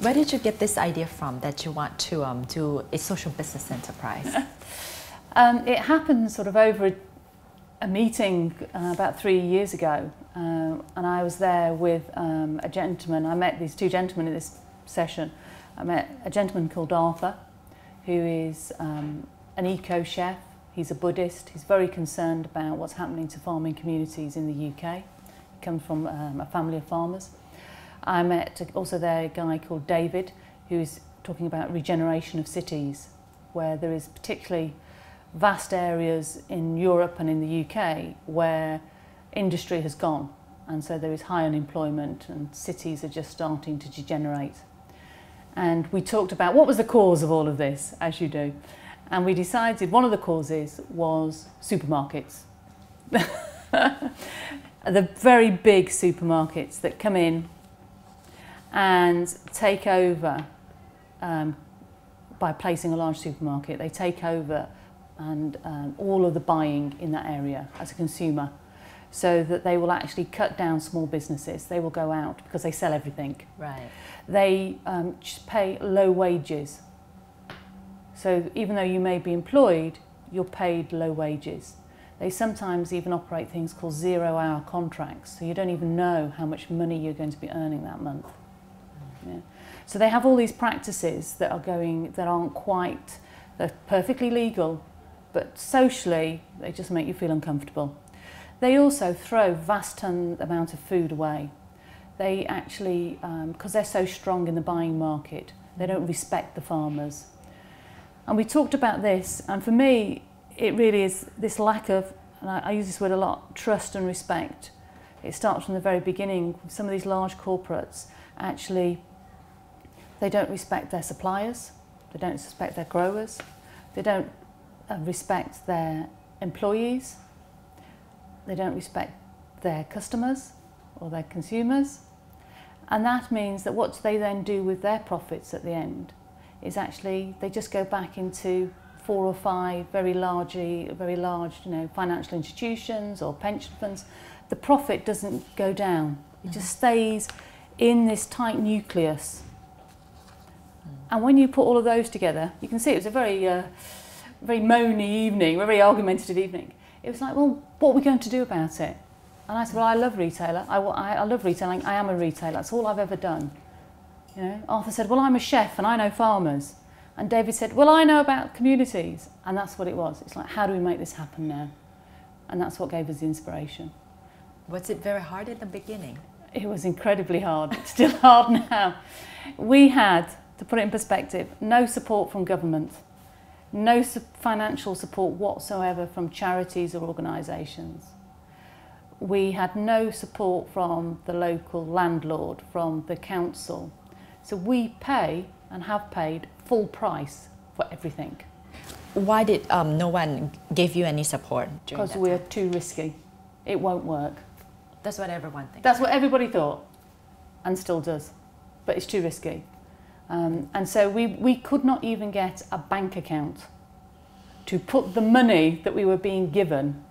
Where did you get this idea from that you want to do a social business enterprise? It happened sort of over a meeting about 3 years ago, and I was there with a gentleman. I met these two gentlemen in this session. I met a gentleman called Arthur, who is an eco-chef. He's a Buddhist. He's very concerned about what's happening to farming communities in the UK. He comes from a family of farmers. I met also there a guy called David, who is talking about regeneration of cities, where there is particularly vast areas in Europe and in the UK where industry has gone, and so there is high unemployment and cities are just starting to degenerate. And we talked about what was the cause of all of this, as you do, and we decided one of the causes was supermarkets. The very big supermarkets that come in and take over, by placing a large supermarket, they take over and all of the buying in that area as a consumer, so that they will actually cut down small businesses. They will go out because they sell everything. Right. They pay low wages. So even though you may be employed, you're paid low wages. They sometimes even operate things called 0-hour contracts, so you don't even know how much money you're going to be earning that month. Yeah. So they have all these practices that aren't quite, they're perfectly legal, but socially they just make you feel uncomfortable. They also throw vast amount of food away. They actually, because they're so strong in the buying market, they don't respect the farmers. And we talked about this, and for me it really is this lack of, and I use this word a lot, trust and respect. It starts from the very beginning. Some of these large corporates actually, they don't respect their suppliers, they don't respect their growers, they don't respect their employees, they don't respect their customers or their consumers. And that means that what they then do with their profits at the end is actually they just go back into 4 or 5 very large, financial institutions or pension funds. The profit doesn't go down, it just stays in this tight nucleus. And when you put all of those together, you can see it was a very moany evening, a very argumentative evening. It was like, well, what are we going to do about it? And I said, well, I love retailer. I love retailing. I am a retailer. That's all I've ever done. You know, Arthur said, well, I'm a chef and I know farmers. And David said, well, I know about communities. And that's what it was. It's like, how do we make this happen now? And that's what gave us the inspiration. Was it very hard in the beginning? It was incredibly hard. It's still hard now. We had, to put it in perspective, no support from government, no financial support whatsoever from charities or organisations. We had no support from the local landlord, from the council. So we pay and have paid full price for everything. Why did no one give you any support? Because we're too risky. It won't work. That's what everyone thinks. That's what everybody thought, and still does. But it's too risky. And so we could not even get a bank account to put the money that we were being given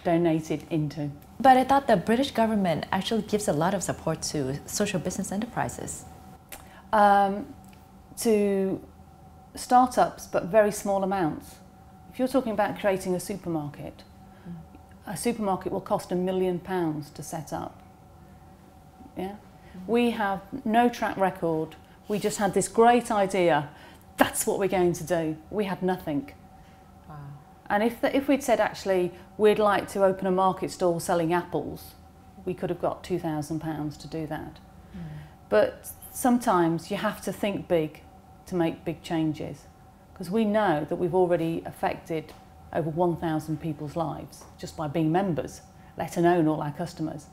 donated into. But I thought the British government actually gives a lot of support to social business enterprises. To startups, but very small amounts. If you're talking about creating a supermarket will cost £1 million to set up. Yeah? We have no track record. We just had this great idea. That's what we're going to do. We had nothing. Wow. And if we'd said, actually, we'd like to open a market stall selling apples, we could have got £2,000 to do that. But sometimes you have to think big to make big changes, because we know that we've already affected over 1,000 people's lives just by being members, let alone all our customers.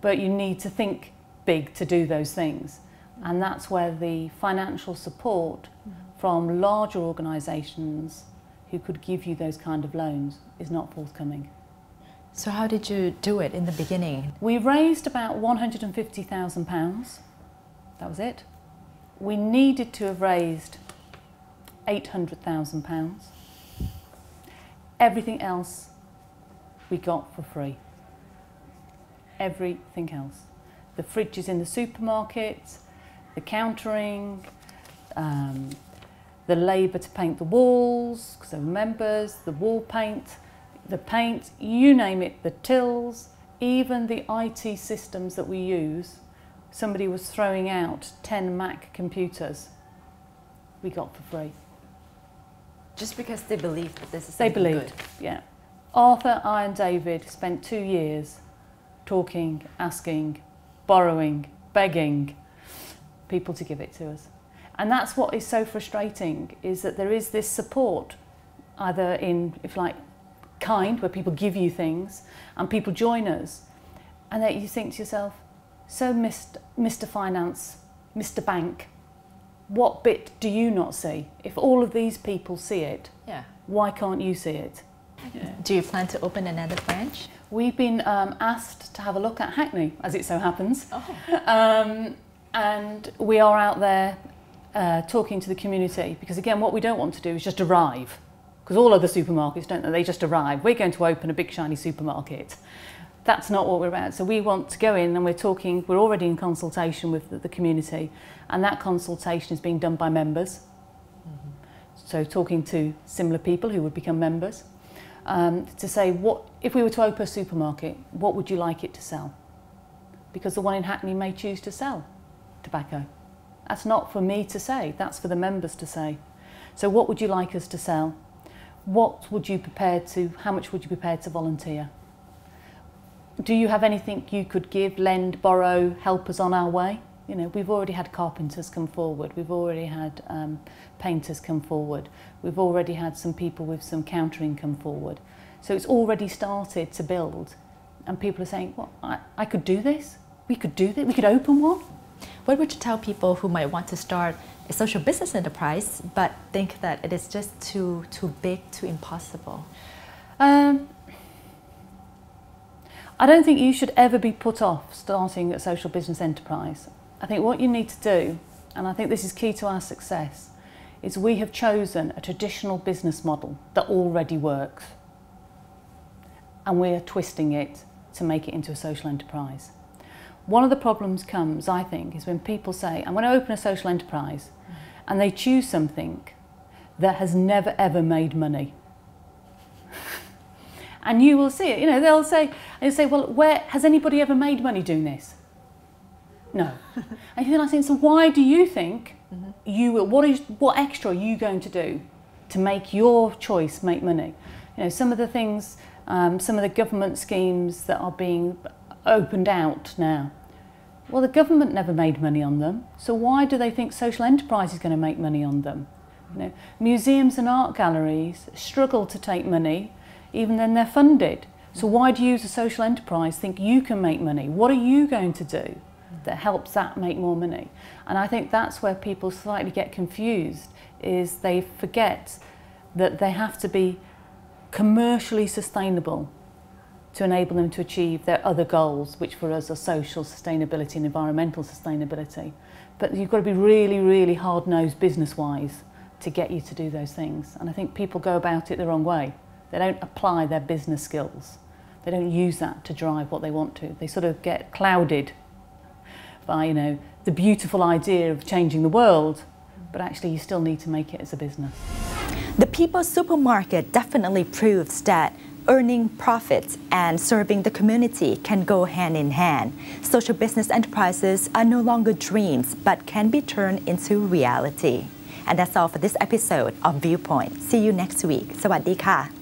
But you need to think big to do those things. And that's where the financial support from larger organisations who could give you those kind of loans is not forthcoming. So how did you do it in the beginning? We raised about £150,000. That was it. We needed to have raised £800,000. Everything else we got for free. Everything else. The fridges in the supermarket, the countering, the labour to paint the walls, because they're members, the wall paint, the paint, you name it, the tills, even the IT systems that we use. Somebody was throwing out 10 Mac computers we got for free. Just because they believed that this is They something believed, good. yeah. Arthur, I and David spent 2 years talking, asking, borrowing, begging people to give it to us. And that's what is so frustrating, is that there is this support, either in, if like, kind, where people give you things and people join us, and that you think to yourself, so Mr. Finance, Mr. Bank, what bit do you not see? If all of these people see it, Yeah. why can't you see it? Yeah. Do you plan to open another branch? We've been asked to have a look at Hackney, as it so happens. Oh. And we are out there talking to the community, because again, what we don't want to do is just arrive, because all other supermarkets don't, they just arrive. We're going to open a big shiny supermarket. That's not what we're about. So we want to go in, and we're already in consultation with the community, and that consultation is being done by members. So talking to similar people who would become members, to say, what if we were to open a supermarket, what would you like it to sell? Because the one in Hackney may choose to sell tobacco. That's not for me to say, that's for the members to say. So what would you like us to sell? What would you how much would you be prepared to volunteer? Do you have anything you could give, lend, borrow, help us on our way? You know, we've already had carpenters come forward, we've already had painters come forward, we've already had some people with some countering come forward. So it's already started to build, and people are saying, well, I could do this, we could do this, we could open one. What would you tell people who might want to start a social business enterprise but think that it is just too big, too impossible? I don't think you should ever be put off starting a social business enterprise. I think what you need to do, and I think this is key to our success, is we have chosen a traditional business model that already works, and we are twisting it to make it into a social enterprise. One of the problems comes, I think, is when people say, I'm going to open a social enterprise, and they choose something that has never ever made money. And you will see it, you know, they'll say, well, where has anybody ever made money doing this? No. And then I think, so why do you think you will, what extra are you going to do to make your choice make money? You know, some of the things, some of the government schemes that are being opened out now, well, the government never made money on them, so why do they think social enterprise is going to make money on them? You know, museums and art galleries struggle to take money, even then they're funded. So why do you as a social enterprise think you can make money? What are you going to do that helps that make more money? And I think that's where people slightly get confused, is they forget that they have to be commercially sustainable to enable them to achieve their other goals, which for us are social sustainability and environmental sustainability. But you've got to be really, really hard-nosed business-wise to get you to do those things. And I think people go about it the wrong way. They don't apply their business skills. They don't use that to drive what they want to. They sort of get clouded by, you know, the beautiful idea of changing the world, but actually you still need to make it as a business. The People's Supermarket definitely proves that earning profits and serving the community can go hand in hand. Social business enterprises are no longer dreams, but can be turned into reality. And that's all for this episode of Viewpoint. See you next week. สวัสดีค่ะ